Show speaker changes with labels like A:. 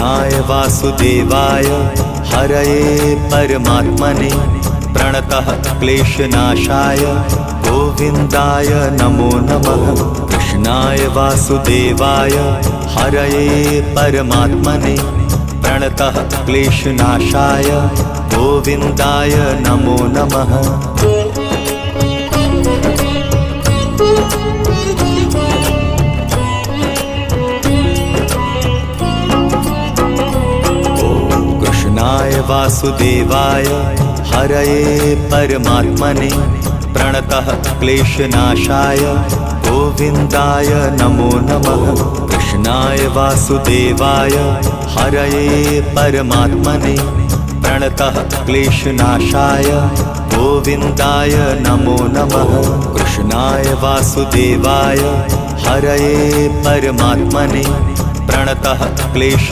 A: कृष्णाय वासुदेवाय हरये परमात्मने प्रणतः क्लेशनाशाय गोविन्दाय नमो नमः। कृष्णाय वासुदेवाय हरये परमात्मने प्रणतः क्लेशनाशाय गोविन्दाय नमो नमः। कृष्णाय वासुदेवाय हरये परमात्मने प्रणतः क्लेशनाशाय गोविन्दाय नमो नमः। कृष्णाय वासुदेवाय हरये परमात्मने प्रणतः क्लेशनाशाय गोविन्दाय नमो नमः। कृष्णाय वासुदेवाय हरये परमात्मने प्रणतः क्लेश